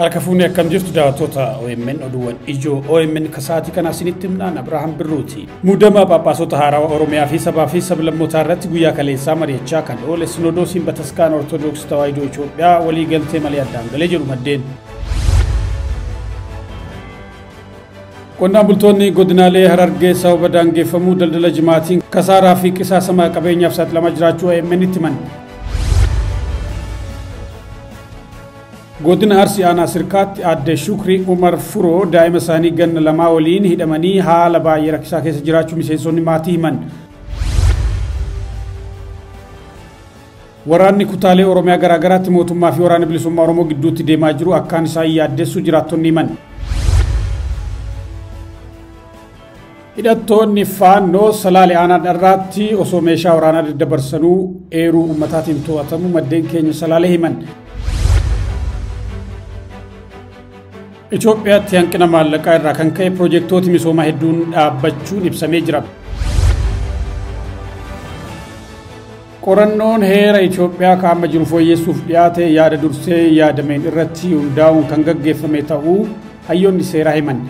Harka fuunee akkam jirtu daawwattoota OMN oduuwwan ijoo OMN kasaati kana isinitti himnaan Abrahaam Birruuti. Muudama Phaaphaasota haarawaa Oromiyaa fi sabaa fi sablammootaa irratti guyyaa kaleessaa mari'achaa kan oole Sinodoosiin Bataskaana Ortodoksii Tawaahidoo Itoophiyaa walii galtee malee addaan galee jiru maddeen. Qonnaan bultoonni godinaalee Harargee sababa daangeffamuu daldala jimaatiin kasaaraa fi qisaasama qabeenyaaf saaxilamaa jiraachuu OMN itti himan. Godina Arsii Aanaa Sirkaatti Aadde Shukrii Umar Furoo daa'ima isaanii ganna lamaa waliin hidhamanii haala baay'ee rakkisaa keessa jiraachuu miseensonni maatii himan. Waraanni kutaalee Oromiyaa garaagaraatti mootummaa fi waraana bilisummaa Oromoo gidduutti deemaa jiru akkaan isaan yaaddessu jiraattonni himan. Hidhattoonni faannoo Salaalee Aanaa Dharraatti osoo meeshaa waraanaa daddabarsanuu eeruu uummataatiin to'atamu maddeen keenya Salaalee himan. Itoophiyaatti hanqina maallaqaa irraa kan ka'e piroojeektoota misoomaa hedduun dhaabbachuun ibsamee jira. Qorannoon heera Itoophiyaa kaa'ama jiru fooyyessuuf dhiyaate yaada dursee yaadameen irratti hundaa'uun kan gaggeeffame ta'uu hayyoonni seeraa himan.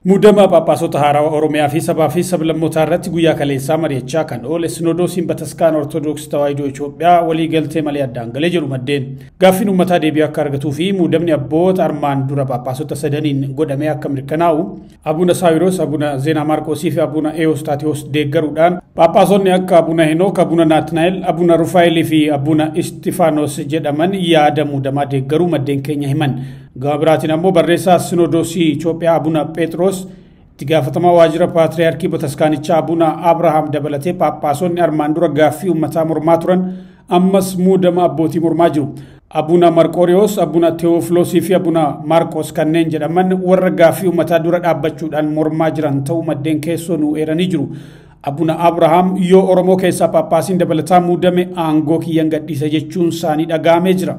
Muudama Phaaphaasota haarawaa Oromiyaa fi sabaa fi sablammootaa irratti guyyaa kaleessaa mari'achaa kan oole Sinodoosiin Bataskaana Ortodoksii Tawaahidoo Itoophiyaa walii galtee malee addaan galee jiru maddeen. Gaaffiin uummataa deebii akka argatuu fi muudamni abboota armaan dura Phaaphaasota sadaniin godhamee akka mirkanaa'u Abuna Saawiroos, Abuna Zeenaa Maarqoosii fi Abuna Ewostaatiyoos deeggaruudhaan Phaaphaasonni akka Abuna Henook, Abuna Naatnaa'el, Abuna Rufaa'el fi Abuna Istifaanos jedhaman yaada muudamaa deeggaruu maddeen keenya himan. Gaabiraatiin ammoo barreessaa Sinodoosii Itoophiyaa Abuna Phexros itti gaafatamaa waajjira Paatriyaarkii Bataskaanichaa Abuna Abrahaam dabalatee Phaaphaasonni armaan dura gaaffii uummataa mormaa turan ammas muudama abbootii mormaa jiru. Abuna Marqooriyoos, Abuna Tewofiloosii fi Abuna Maarqos kanneen jedhaman warra gaaffii uummataa dura dhaabbachuudhaan mormaa jiran ta'uu maddeen keessoo nu eeranii jiru. Abuna Abrahaam yoo Oromoo keessaa Phaaphaasiin dabalataa muudame aangoo kiyyan gadhiisa jechuun isaanii dhagahamee jira.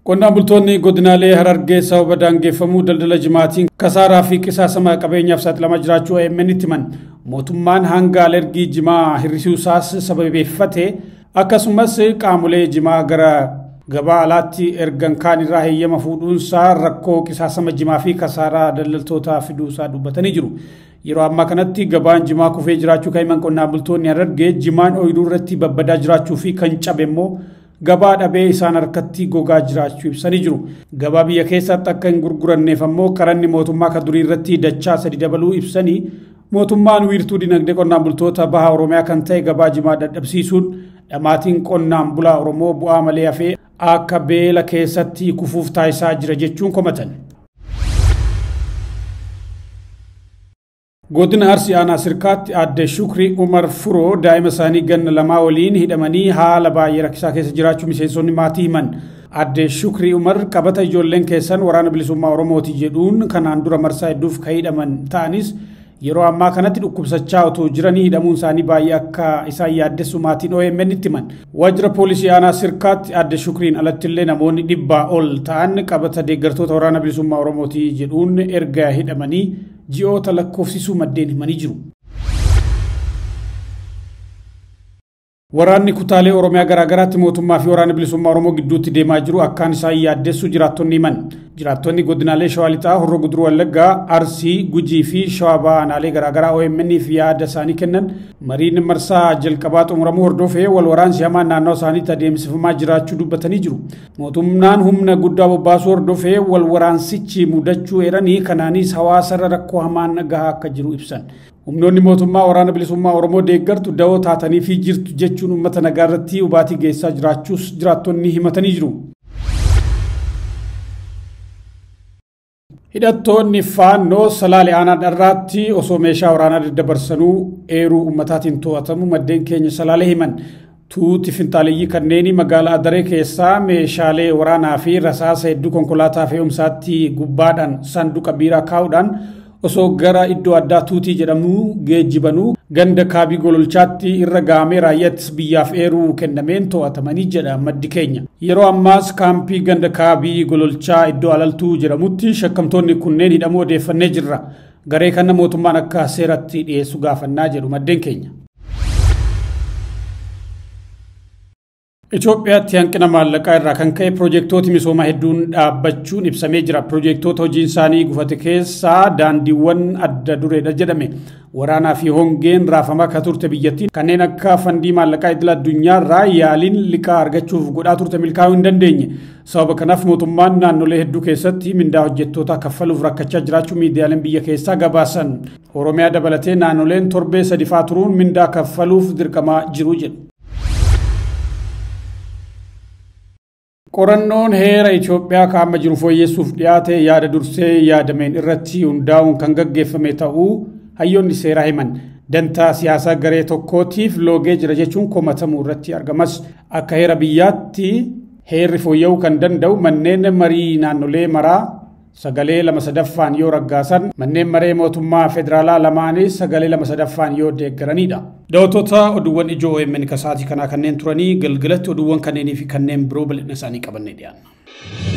Qonnaan bultoonni godinaalee Harargee sababa daangeffamuu daldala jimaatiin kasaaraa fi qisaasama qabeenyaaf saaxilamaa jiraachuu OMN itti himan. Mootummaan hanga alergii jimaa hir'isuusaas sababeeffate akkasumas qaamolee jimaa gara gabaa alaatti ergan kaan irraa heeyyama fuudhuunsaa rakkoo qisaasama jimaa fi kasaaraa daldaltootaa fiduusaa dubbatanii jiru. Yeroo ammaa kanatti gabaan jimaa kufee jiraachuu kan himan qonnaan bultoonni Harargee jimaan ooyiruu irratti babbadaa jiraachuu fi kan cabe immoo gabaa dhabee isaan harkatti gogaa jiraachuu ibsanii jiru. Gabaa biyya keessatti akka hin gurguranneef ammoo qaranni mootummaa kan durii irratti dachaa 3 dabaluu ibsanii mootummaan wiirtuu dinagdee qonnaan bultoota baha Oromiyaa kan ta'e gabaa jimaa dadhabsiisuun dhamaatiin qonnaan bulaa Oromoo bu'aa malee hafee akka beela keessatti kufuuf taasisaa jira jechuun komatan. Godina Arsii Aanaa Sirkaatti Aadde Shukrii Umar Furoo daa'ima isaanii ganna lamaa waliin hidhamanii haala baay'ee rakkisaa keessa jiraachuu miseensonni maatii himan. Aadde Shukrii Umar qabata ijoolleen keessan waraana bilisummaa Oromooti jedhuun kanaan dura marsaa hedduuf kan hidhaman ta'anis yeroo ammaa kanatti dhukkubsachaa otoo jiranii hidhamuun isaanii baay'ee akka isaan yaaddessu maatiin OMN itti himan. Waajjira poolisii Aanaa Sirkaatti Aadde Shukriin alattillee namoonni 100 ol ta'an qabata deeggartoota waraana bilisummaa Oromooti jedhuun erga hidhamanii ji'oota lakkoofsisuu maddeen himanii jiru. Waraanni kutaalee Oromiyaa garaagaraatti mootummaa fi waraana bilisummaa Oromoo gidduutti deemaa jiru akkaan isaan yaaddessu jiraattonni himan. Jiraattonni godinaalee Shawaa Lixaa, Horroo Guduruu Wallaggaa, Arsii, Gujii fi Shawaa Bahaa aanaalee garaagaraa OMN'if yaada isaanii kennan mariin marsaa jalqabaa xumuramuu hordofee wal waraansi hamaan naannoo isaaniitti adeemsifamaa jiraachuu dubbatanii jiru. Mootummaan humna guddaa bobbaasuu hordofee wal waraansichi mudachuu eeranii kanaanis hawaasarra rakkoo hamaan gahaa akka jiru ibsan. Humnoonni mootummaa waraana bilisummaa Oromoo deeggartu da'oo taatanii fi jirtu jechuun uummata nagaa irratti hubaatii geessaa jiraachuus jiraattonni himatanii jiru. Hidhattoonni faannoo Salaalee Aanaa Dharraatti osoo meeshaa waraanaa daddabarsanuu eeruu uummataatiin to'atamu maddeen keenya Salaalee himan. Tuuti finxaaleeyyii kanneen magaalaa Adaree keessaa meeshaalee waraanaa fi rasaasa hedduu konkolaataa fe'umsaatti gubbaadhaan sanduuqa biiraa kaa'uudhaan osoo gara iddoo addaa tuutii jedhamu geejjibanuu ganda kaabii gololchaatti irra gaamee raayyaattis biyyaaf eeruu kennameen to'atamanii jedha maddi keenya. Yeroo ammaas kaampii ganda kaabii gololchaa iddoo alaltuu jedhamutti shakkamtoonni kunneen hidhamuu odeeffannee jirra. Garee kana mootummaan akka seeratti dhiyeessu gaafannaa jedhu maddeen keenya. Itoophiyaatti hanqina maallaqaa irraa kan ka'e piroojeektoota misoomaa hedduun dhaabbachuun ibsamee jira. Piroojeektoota hojiin isaanii gufate keessaa daandiiwwan adda dureedha jedhame. Waraanaa fi hongeen raafamaa akka turte biyyattiin kanneen akka fandii maallaqaa idil addunyaa irraa yaaliin liqaa argachuuf godhaa turte milkaa'uu hin dandeenye. Sababa kanaaf mootummaan naannolee hedduu keessatti mindaa hojjettoota kaffaluuf rakkachaa jiraachuu miidiyaaleen biyya keessaa gabaasan. Oromiyaa dabalatee naannoleen torbee sadifaa turuun mindaa kaffaluuf dirqamaa jiru jedhu. Qorannoon heera Itoophiyaa kaa'ama jiru fooyyessuuf dhiyaate yaada dursee yaadameen irratti hundaa'uun kan gaggeeffame ta'uu hayyoonni seeraa himan. Dantaa siyaasaa garee tokkootiif loogee jira jechuun komatamuu irratti argamas. Akka heera biyyaatti heerri fooyya'uu kan danda'u manneen marii naannolee maraa sagalee 2/3 yoo raggaasan manneen maree mootummaa federaalaa lamaanis sagalee 2/3 yoo deeggaranidha. Daawwattoota oduuwwan ijoo OMN kasaatii kanaa kanneen turanii galgalatti oduuwwan kanneenii fi kanneen biroo bal'ina isaanii qabannee dhiyaanna.